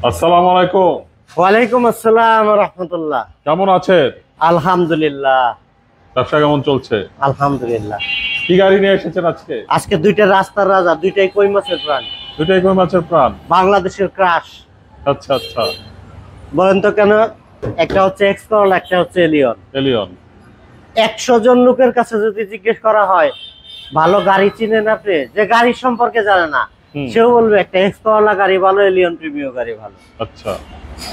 আসসালামু আলাইকুম। ওয়ালাইকুম আসসালাম রাহমাতুল্লাহ। কেমন আছেন? আলহামদুলিল্লাহ। ব্যবসা কেমন চলছে? আলহামদুলিল্লাহ। কি গাড়ি নিয়ে এসেছেন আজকে? আজকে দুইটা রাস্তার রাজা, দুইটাই কই মাছের প্রাণ, দুটাই কই মাছের প্রাণ। বাংলাদেশের ক্রাশ। আচ্ছা আচ্ছা। বলেন তো কেন? একটা হচ্ছে এক্সকরলা, একটা হচ্ছে এলিয়ন। এলিয়ন 100 জন লোকের কাছে যদি জিজ্ঞেস করা হয় ভালো গাড়ি চিনেন আপনি, যে গাড়ি সম্পর্কে জানে না, সেও বলবে একটা এক্সকরলা গাড়ি ভালো, এলিয়ন প্রিমিয়াম গাড়ি ভালো। আচ্ছা।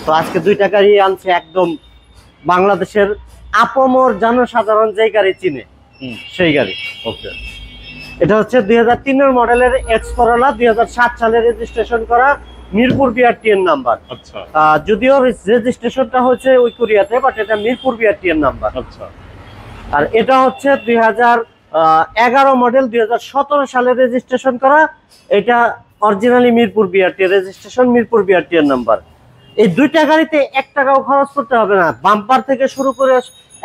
তো আজকে দুইটা গাড়ি আনছে, একদম বাংলাদেশের আপমর জনসাধারণ যে গাড়ি চিনে সেই গাড়ি। ওকে। এটা হচ্ছে 2003 মডেলের এক্সকরলা, 2007 সালে রেজিস্ট্রেশন করা, মিরপুর বিআরটিএন নাম্বার। আচ্ছা। যদিও রেজিস্ট্রেশনটা হচ্ছে ওই কোরিয়াতে, বাট এটা মিরপুর বিআরটিএন নাম্বার। আচ্ছা। আর এটা হচ্ছে 2011 মডেল, 2017 সালে রেজিস্ট্রেশন করা। এটা অরিজিনালি মিরপুর বিআরটিএন রেজিস্ট্রেশন, মিরপুর বিআরটিএন নাম্বার। এই দুইটা গাড়িতে 1 টাকাও খরচ করতে হবে না। বাম্পার থেকে শুরু করে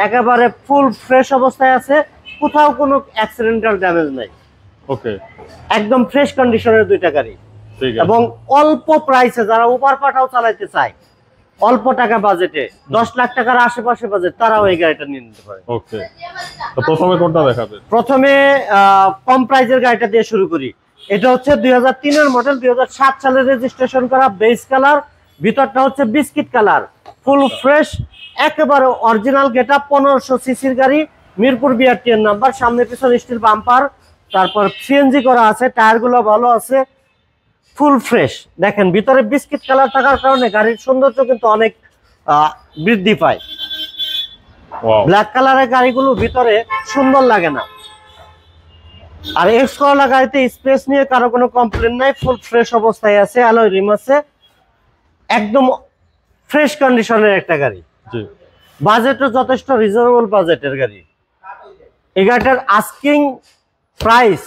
একেবারে ফুল ফ্রেশ অবস্থায় আছে, কোথাও কোনো অ্যাক্সিডেন্টাল ড্যামেজ নাই। ওকে। একদম ফ্রেশ কন্ডিশনের দুইটা গাড়ি, এবং অল্প প্রাইসে যারা উপার পাঠাও চালাইতে চায়, অল্প টাকা বাজেটে, 10 লাখ টাকার আশেপাশে বাজেট, তারাও এই গাড়িটা নিয়ে নিতে পারে। ওকে। তো প্রথমে কোনটা দেখাবে? প্রথমে কম প্রাইজের গাড়িটা দিয়ে শুরু করি। এটা হচ্ছে 2003 মডেল, 2007 সালে রেজিস্ট্রেশন করা, বেস কালার, ভিতরটা হচ্ছে বিস্কিট কালার, ফুল ফ্রেশ, একেবারে অরিজিনাল গেটআপ। 1500 সিসির গাড়ি, মিরপুর বিআরটিএন নাম্বার, সামনে পিছনে স্টিল বাম্পার, তারপর সিএনজি করা আছে, টায়ারগুলো ভালো আছে, ফুল ফ্রেশ। দেখেন ভিতরে বিস্কিট কালার থাকার কারণে গাড়ির সৌন্দর্য কিন্তু অনেক বৃদ্ধি পায়। ব্ল্যাক কালারের গাড়িগুলো ভিতরে সুন্দর লাগে না। আর এক্সকরলা গাড়িতে স্পেস নিয়ে কারো কোনো কমপ্লেন নাই, ফুল ফ্রেশ অবস্থায় আছে, অ্যালয় রিম আছে, একদম ফ্রেশ কন্ডিশনের একটা গাড়ি। বাজেটও যথেষ্ট রিজনেবল বাজেটের গাড়ি। এই গাড়িটার আস্কিং প্রাইস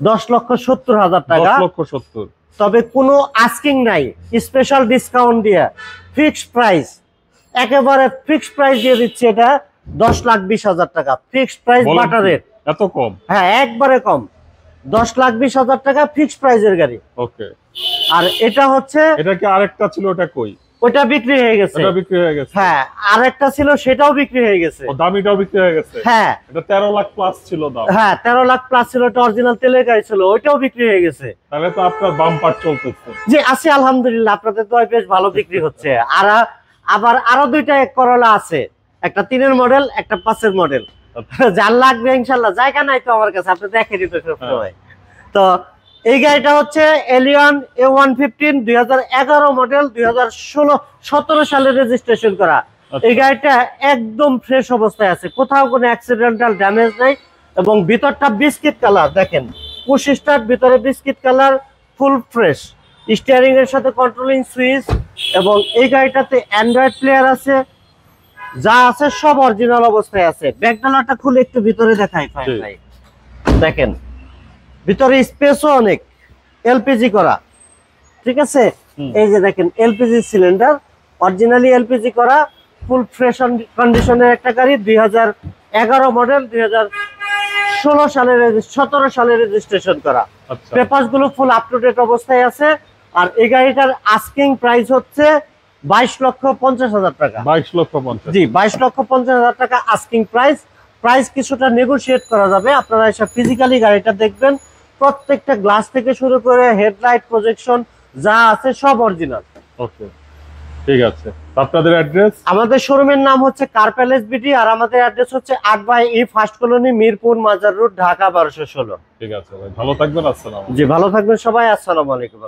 10,70,000 টাকা। 10,70,000। তবে কোনো আস্কিং নাই, স্পেশাল ডিসকাউন্ট দিয়ে ফিক্সড প্রাইস, একেবারে ফিক্সড প্রাইস দিয়ে দিচ্ছে। এটা 10,20,000 টাকা ফিক্সড প্রাইস, বাটার রেট। এত কম? হ্যাঁ, একবারে কম, 10,20,000 টাকা ফিক্সড প্রাইসের গাড়ি। ওকে। আর এটা হচ্ছে, এটা কি আরেকটা ছিল, ওটা কই? ওটা বিক্রি হয়ে গেছে। এটা বিক্রি হয়ে গেছে? হ্যাঁ, আরেকটা ছিল, সেটাও বিক্রি হয়ে গেছে। ও, দামিটাও বিক্রি হয়ে গেছে? হ্যাঁ। এটা 13 লাখ প্লাস ছিল দাম। হ্যাঁ, 13 লাখ প্লাস ছিল, এটা অরিজিনাল তেলের গাড়ি ছিল, ওইটাও বিক্রি হয়ে গেছে। তাহলে তো আপনার বাম্পার চলতেছে। জি, আছে আলহামদুলিল্লাহ, আপনাদের তো বেশ ভালো বিক্রি হচ্ছে। আর আবার আরো দুইটা করলা আছে, একটা 3 মডেল, একটা 5 মডেল। যার লাগবে ইনশাল্লাহ, জায়গা নাই তো আমার কাছে, আপনি দেখে দিতে সবসময়। তো এই গাড়িটা হচ্ছে এলিয়ন A115, 2011 মডেল, 2017 সালে রেজিস্ট্রেশন করা। এই গাড়িটা একদম ফ্রেশ অবস্থায় আছে, কোথাও কোনো অ্যাক্সিডেন্টাল ড্যামেজ নাই, এবং ভিতরটা বিস্কিট কালার। দেখেন পুশ স্টার্ট, ভিতরে biscuit colour, full fresh, steering এর সাথে কন্ট্রোলিং সুইচ, এবং এই গাড়িটাতে অ্যান্ড্রয়েড প্লেয়ার আছে, যা আছে সব অরিজিনাল অবস্থায় আছে। ব্যাকডালাটা খুলে একটু ভিতরে দেখাই ভাই, দেখেন ভিতরে স্পেসও অনেক, এলপিজি করা, ঠিক আছে। এই যে দেখেন এলপিজি সিলিন্ডার, অরিজিনালি এলপিজি করা, ফুল ফ্রেশ কন্ডিশনের একটা গাড়ি। 2011 মডেল, 2017 সালে রেজিস্ট্রেশন করা। পেপারস গুলো ফুল আপ টু ডেট অবস্থায় আছে। আর এই গাড়িটার আস্কিং প্রাইস হচ্ছে 22,50,000 টাকা। 22,50,000? জি, 22,50,000 টাকা আস্কিং প্রাইস। প্রাইস কিছুটা নেগোশিয়েট করা যাবে, আপনারা এসে ফিজিক্যালি গাড়িটা দেখবেন। প্রত্যেকটা গ্লাস থেকে শুরু করে হেডলাইট, প্রজেকশন যা আছে সব অরিজিনাল। ওকে, ঠিক আছে। আপনাদের অ্যাড্রেস? আমাদের শোরুমের নাম হচ্ছে কার প্যালেস বিডি, আর আমাদের অ্যাড্রেস হচ্ছে 8/E ফার্স্ট কলোনি, মিরপুর মাজার রোড, ঢাকা 1216। ঠিক আছে ভাই, ভালো থাকবেন। আসসালামু আলাইকুম। জি, ভালো থাকবেন সবাই। আসসালামু আলাইকুম।